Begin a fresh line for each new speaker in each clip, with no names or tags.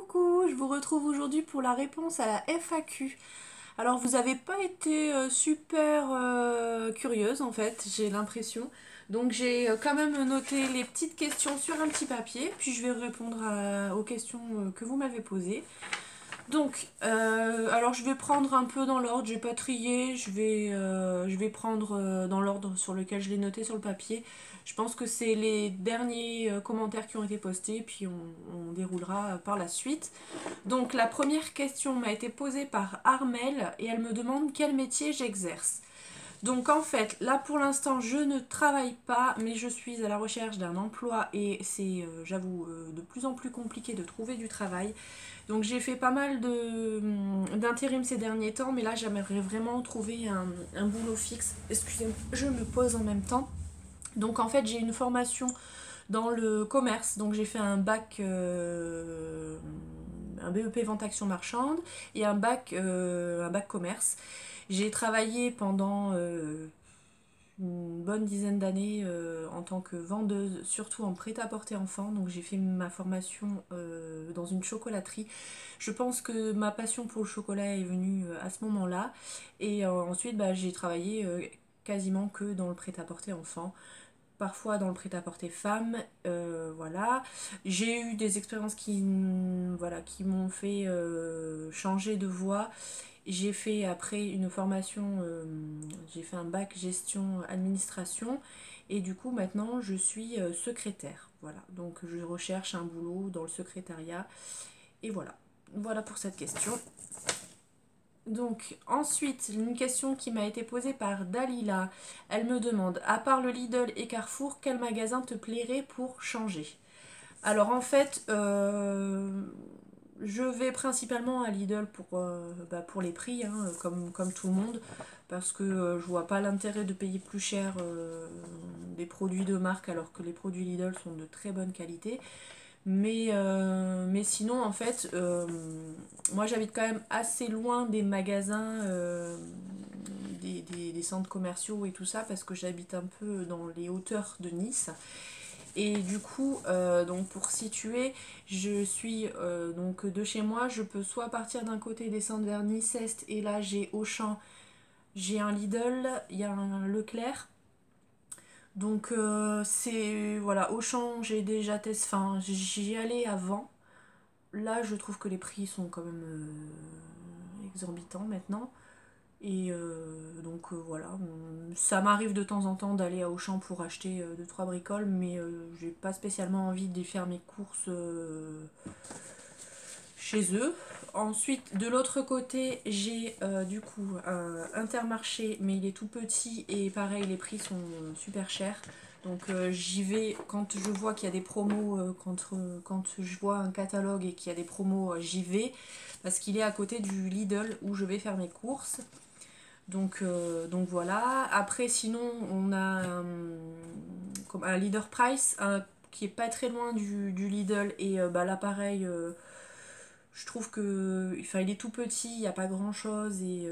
Coucou, je vous retrouve aujourd'hui pour la réponse à la FAQ. Alors vous n'avez pas été super curieuse en fait, j'ai l'impression. Donc j'ai quand même noté les petites questions sur un petit papier, puis je vais répondre aux questions que vous m'avez posées. Donc, alors je vais prendre un peu dans l'ordre, je vais pas trier, je vais prendre dans l'ordre sur lequel je l'ai noté sur le papier. Je pense que c'est les derniers commentaires qui ont été postés, puis on déroulera par la suite. Donc la première question m'a été posée par Armel et elle me demande quel métier j'exerce. Donc en fait, là pour l'instant, je ne travaille pas, mais je suis à la recherche d'un emploi et c'est, j'avoue, de plus en plus compliqué de trouver du travail. Donc j'ai fait pas mal d'intérim ces derniers temps, mais là j'aimerais vraiment trouver un boulot fixe. Excusez-moi, je me pose en même temps. Donc en fait, j'ai une formation dans le commerce, donc j'ai fait un bac, un BEP vente action marchande et un bac commerce. J'ai travaillé pendant une bonne dizaine d'années en tant que vendeuse, surtout en prêt-à-porter enfant. Donc j'ai fait ma formation dans une chocolaterie. Je pense que ma passion pour le chocolat est venue à ce moment-là. Et ensuite, bah, j'ai travaillé quasiment que dans le prêt-à-porter enfant, parfois dans le prêt-à-porter femme, voilà. J'ai eu des expériences voilà, qui m'ont fait changer de voie. J'ai fait après une formation, j'ai fait un bac gestion administration et du coup maintenant je suis secrétaire. Voilà, donc je recherche un boulot dans le secrétariat et voilà. Voilà pour cette question. Donc ensuite, une question qui m'a été posée par Dalila. Elle me demande, à part le Lidl et Carrefour, quel magasin te plairait pour changer? Alors en fait, je vais principalement à Lidl pour les prix, hein, comme tout le monde, parce que je vois pas l'intérêt de payer plus cher des produits de marque alors que les produits Lidl sont de très bonne qualité. Mais sinon, en fait, moi j'habite quand même assez loin des magasins, des centres commerciaux et tout ça, parce que j'habite un peu dans les hauteurs de Nice. Et du coup, donc pour situer, je suis donc de chez moi, je peux soit partir d'un côté, descendre vers Nice-Est, et là j'ai Auchan, j'ai un Lidl, il y a un Leclerc. Donc c'est voilà, Auchan, j'ai déjà testé, enfin j'y allais avant. Là, je trouve que les prix sont quand même exorbitants maintenant. Et voilà, ça m'arrive de temps en temps d'aller à Auchan pour acheter 2-3 bricoles, mais j'ai pas spécialement envie de faire mes courses chez eux. Ensuite, de l'autre côté, j'ai du coup un Intermarché, mais il est tout petit et pareil, les prix sont super chers. Donc j'y vais quand je vois qu'il y a des promos, quand je vois un catalogue et qu'il y a des promos, j'y vais parce qu'il est à côté du Lidl où je vais faire mes courses. Donc voilà. Après, sinon, on a comme un Leader Price qui est pas très loin du Lidl. Et bah, là, pareil, je trouve que. Enfin, il est tout petit, il n'y a pas grand chose. Et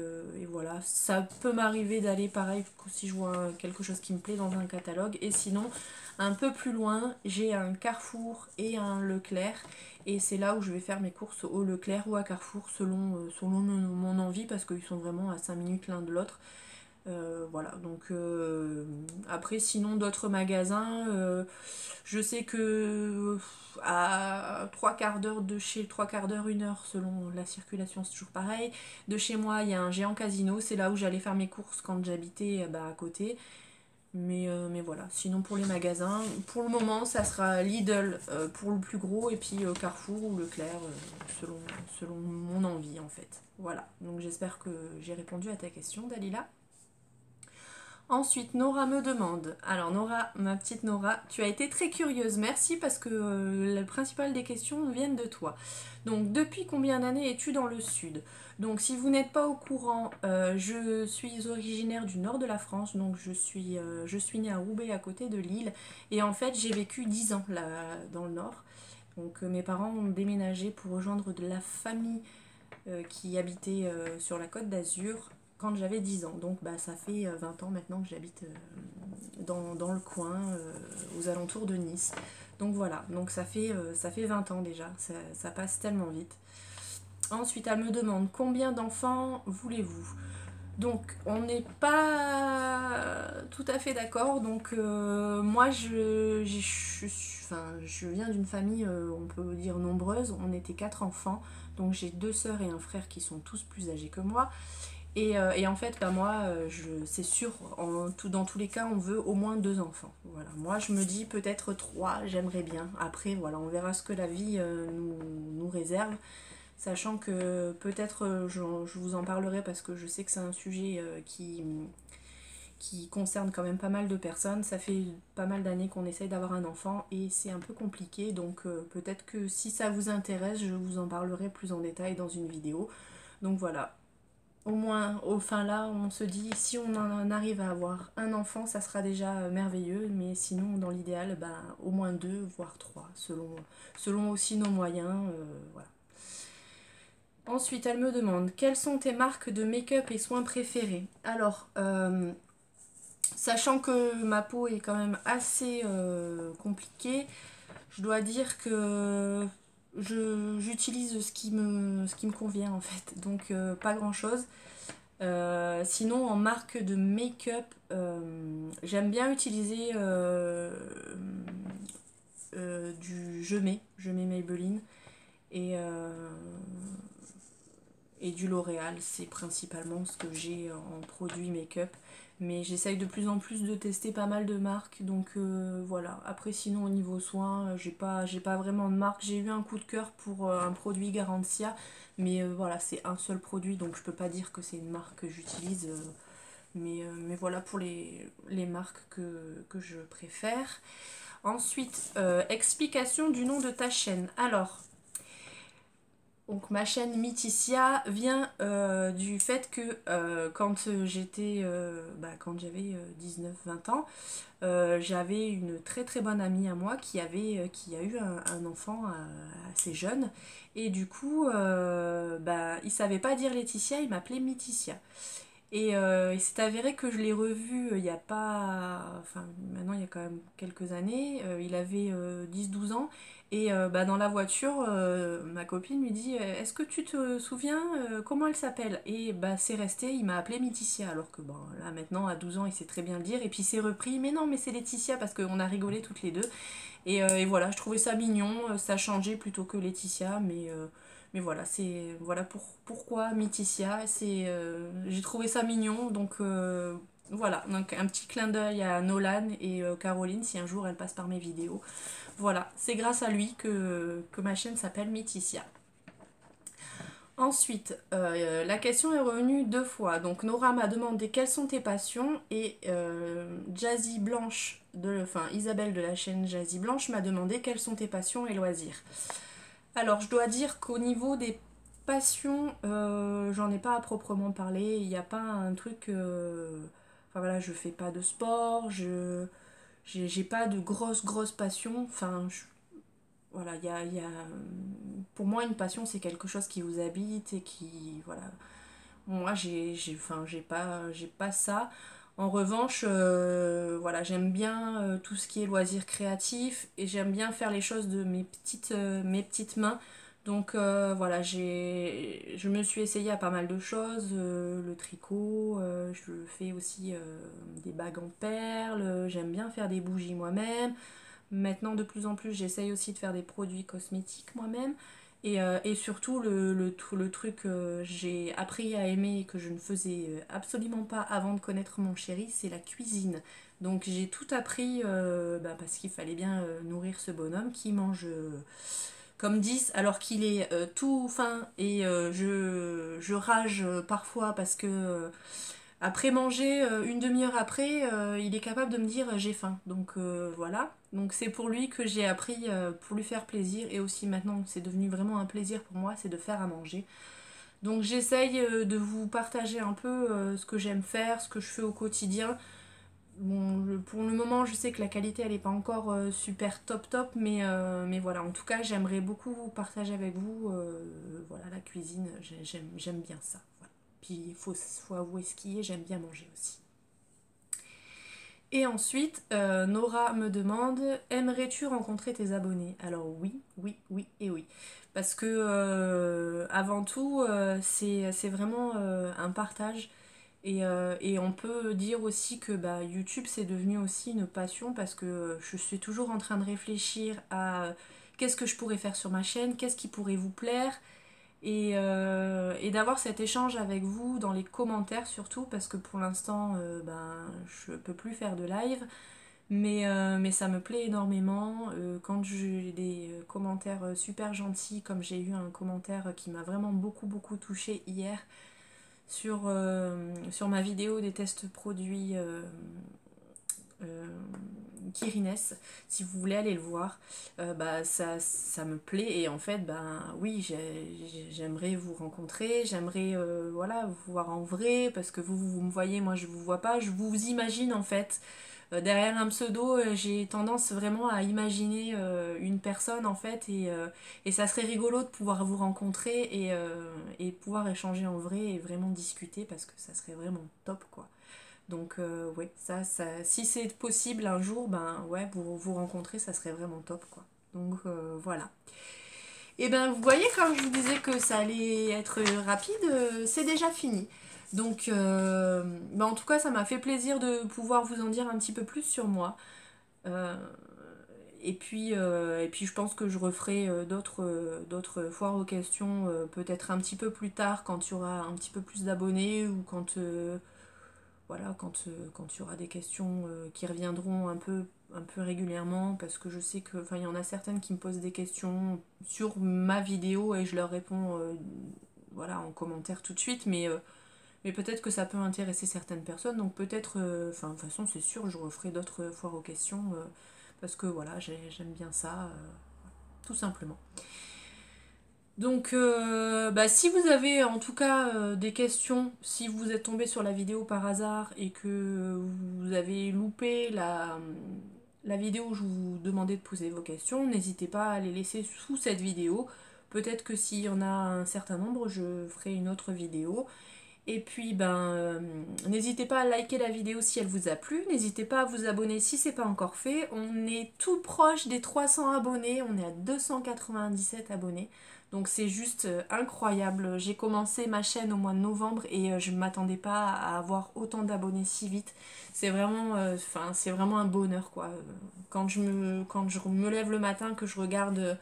voilà. Ça peut m'arriver d'aller pareil si je vois quelque chose qui me plaît dans un catalogue. Et sinon, un peu plus loin, j'ai un Carrefour et un Leclerc. Et c'est là où je vais faire mes courses au Leclerc ou à Carrefour selon mon envie parce qu'ils sont vraiment à 5 minutes l'un de l'autre. Voilà, donc après sinon d'autres magasins, je sais que à 3 quarts d'heure de chez 3 quarts d'heure, 1 heure selon la circulation, c'est toujours pareil. De chez moi, il y a un géant casino, c'est là où j'allais faire mes courses quand j'habitais à côté. Mais voilà, sinon pour les magasins, pour le moment ça sera Lidl pour le plus gros et puis Carrefour ou Leclerc selon mon envie en fait. Voilà, donc j'espère que j'ai répondu à ta question Dalila. Ensuite, Nora me demande, alors Nora, ma petite Nora, tu as été très curieuse, merci parce que la principale des questions viennent de toi. Donc, depuis combien d'années es-tu dans le sud? Donc, si vous n'êtes pas au courant, je suis originaire du nord de la France, donc je suis née à Roubaix à côté de Lille, et en fait j'ai vécu 10 ans là, dans le nord. Donc, mes parents ont déménagé pour rejoindre de la famille qui habitait sur la côte d'Azur quand j'avais 10 ans. Donc bah, ça fait 20 ans maintenant que j'habite dans le coin, aux alentours de Nice. Donc voilà, donc ça fait 20 ans déjà, ça passe tellement vite. Ensuite, elle me demande combien d'enfants voulez-vous? Donc on n'est pas tout à fait d'accord. Donc moi je viens d'une famille, on peut dire nombreuse. On était 4 enfants. Donc j'ai 2 sœurs et un frère qui sont tous plus âgés que moi. Et en fait, bah, moi, c'est sûr, dans tous les cas, on veut au moins 2 enfants. Voilà. Moi, je me dis peut-être 3, j'aimerais bien. Après, voilà, on verra ce que la vie nous réserve. Sachant que peut-être je vous en parlerai parce que je sais que c'est un sujet qui concerne quand même pas mal de personnes. Ça fait pas mal d'années qu'on essaye d'avoir un enfant et c'est un peu compliqué. Donc peut-être que si ça vous intéresse, je vous en parlerai plus en détail dans une vidéo. Donc voilà. Au moins, enfin là, on se dit, si on en arrive à avoir un enfant, ça sera déjà merveilleux. Mais sinon, dans l'idéal, bah, au moins 2, voire 3, selon aussi nos moyens. Voilà. Ensuite, elle me demande quelles sont tes marques de make-up et soins préférés. Alors, sachant que ma peau est quand même assez compliquée, je dois dire que j'utilise ce qui me convient en fait. Donc, pas grand-chose. Sinon, en marque de make-up, j'aime bien utiliser du Je mets Maybelline. Et du L'Oréal, c'est principalement ce que j'ai en produit make-up. Mais j'essaye de plus en plus de tester pas mal de marques, donc voilà. Après, sinon, au niveau soins, j'ai pas vraiment de marque. J'ai eu un coup de cœur pour un produit Garantia, mais voilà, c'est un seul produit, donc je peux pas dire que c'est une marque que j'utilise. Mais voilà pour les marques que je préfère. Ensuite, explication du nom de ta chaîne. Alors, donc ma chaîne Mythicia vient du fait que quand j'avais 19-20 ans, j'avais une très très bonne amie à moi qui a eu un enfant assez jeune. Et du coup, il savait pas dire Laetitia, il m'appelait Mythicia. Et il s'est avéré que je l'ai revu il y a pas. Enfin, maintenant il y a quand même quelques années. Il avait 10-12 ans. Et dans la voiture, ma copine lui dit est-ce que tu te souviens comment elle s'appelle? Et c'est resté, il m'a appelé Mythicia. Alors que là maintenant, à 12 ans, il sait très bien le dire. Et puis il s'est repris mais non, mais c'est Laetitia parce qu'on a rigolé toutes les deux. Et voilà, je trouvais ça mignon. Ça changeait plutôt que Laetitia. Mais voilà, voilà pourquoi Mythicia. J'ai trouvé ça mignon, donc voilà, donc un petit clin d'œil à Nolan et Caroline si un jour elle passe par mes vidéos. Voilà, c'est grâce à lui que ma chaîne s'appelle Mythicia. Ensuite, la question est revenue 2 fois. Donc Nora m'a demandé quelles sont tes passions et Jazzy Blanche, Isabelle de la chaîne Jazzy Blanche m'a demandé quelles sont tes passions et loisirs. Alors, je dois dire qu'au niveau des passions, j'en ai pas à proprement parler. Il n'y a pas un truc. Enfin voilà, je fais pas de sport, j'ai pas de grosses passions. Enfin, voilà, pour moi, une passion, c'est quelque chose qui vous habite et qui. Voilà. Moi, j'ai pas ça. En revanche, voilà, j'aime bien tout ce qui est loisirs créatifs et j'aime bien faire les choses de mes petites mains. Donc voilà, je me suis essayée à pas mal de choses, le tricot, je fais aussi des bagues en perles, j'aime bien faire des bougies moi-même. Maintenant, de plus en plus, j'essaye aussi de faire des produits cosmétiques moi-même. Et surtout, le truc que j'ai appris à aimer et que je ne faisais absolument pas avant de connaître mon chéri, c'est la cuisine. Donc j'ai tout appris parce qu'il fallait bien nourrir ce bonhomme qui mange comme 10 alors qu'il est tout fin et je rage parfois parce que après manger, une demi-heure après, il est capable de me dire j'ai faim. Donc voilà. Donc c'est pour lui que j'ai appris pour lui faire plaisir et aussi maintenant c'est devenu vraiment un plaisir pour moi, c'est de faire à manger. Donc j'essaye de vous partager un peu ce que j'aime faire, ce que je fais au quotidien. Bon, pour le moment, je sais que la qualité elle n'est pas encore super top, mais voilà, en tout cas, j'aimerais beaucoup partager avec vous voilà, la cuisine, j'aime bien ça. Voilà. Puis il faut avouer ce qui est, j'aime bien manger aussi. Et ensuite, Nora me demande, aimerais-tu rencontrer tes abonnés? Alors oui, oui, oui et oui. Parce que avant tout, c'est vraiment un partage. Et on peut dire aussi que bah, YouTube c'est devenu aussi une passion parce que je suis toujours en train de réfléchir à qu'est-ce que je pourrais faire sur ma chaîne, qu'est-ce qui pourrait vous plaire et d'avoir cet échange avec vous dans les commentaires surtout parce que pour l'instant ben, je peux plus faire de live mais ça me plaît énormément quand j'ai des commentaires super gentils comme j'ai eu un commentaire qui m'a vraiment beaucoup touché hier sur ma vidéo des tests produits euh, Kirines, si vous voulez aller le voir, bah, ça me plaît et en fait, ben oui, j'aimerais vous rencontrer, j'aimerais voilà, vous voir en vrai parce que vous me voyez, moi je vous vois pas, je vous imagine en fait. Derrière un pseudo, j'ai tendance vraiment à imaginer une personne en fait et ça serait rigolo de pouvoir vous rencontrer et pouvoir échanger en vrai et vraiment discuter parce que ça serait vraiment top quoi. Donc ouais, si c'est possible un jour, ben ouais, vous rencontrer, ça serait vraiment top quoi. Donc voilà. Et ben vous voyez quand je vous disais que ça allait être rapide, c'est déjà fini. Donc ben, en tout cas ça m'a fait plaisir de pouvoir vous en dire un petit peu plus sur moi. Euh, et puis je pense que je referai d'autres foires aux questions peut-être un petit peu plus tard quand il y aura un petit peu plus d'abonnés ou voilà, quand il y aura des questions qui reviendront un peu régulièrement, parce que je sais que, enfin, il y en a certaines qui me posent des questions sur ma vidéo et je leur réponds, voilà, en commentaire tout de suite, mais peut-être que ça peut intéresser certaines personnes, donc peut-être, enfin, de toute façon, c'est sûr, je referai d'autres foires aux questions, parce que voilà, j'aime bien ça, tout simplement. Donc, bah, si vous avez en tout cas des questions, si vous êtes tombé sur la vidéo par hasard et que vous avez loupé la vidéo où je vous demandais de poser vos questions, n'hésitez pas à les laisser sous cette vidéo. Peut-être que s'il y en a un certain nombre, je ferai une autre vidéo. Et puis, ben, n'hésitez pas à liker la vidéo si elle vous a plu. N'hésitez pas à vous abonner si c'est pas encore fait. On est tout proche des 300 abonnés. On est à 297 abonnés. Donc c'est juste incroyable. J'ai commencé ma chaîne au mois de novembre et je ne m'attendais pas à avoir autant d'abonnés si vite. C'est vraiment un bonheur quoi. Quand je me lève le matin, que je regarde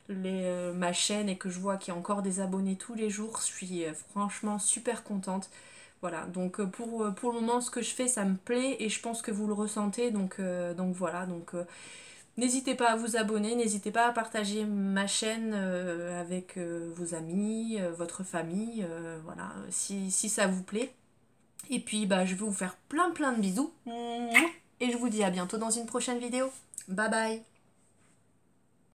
ma chaîne et que je vois qu'il y a encore des abonnés tous les jours, je suis franchement super contente. Voilà, donc pour le moment ce que je fais ça me plaît et je pense que vous le ressentez donc voilà, donc n'hésitez pas à vous abonner, n'hésitez pas à partager ma chaîne avec vos amis, votre famille, voilà, si ça vous plaît. Et puis bah je vais vous faire plein de bisous et je vous dis à bientôt dans une prochaine vidéo. Bye bye.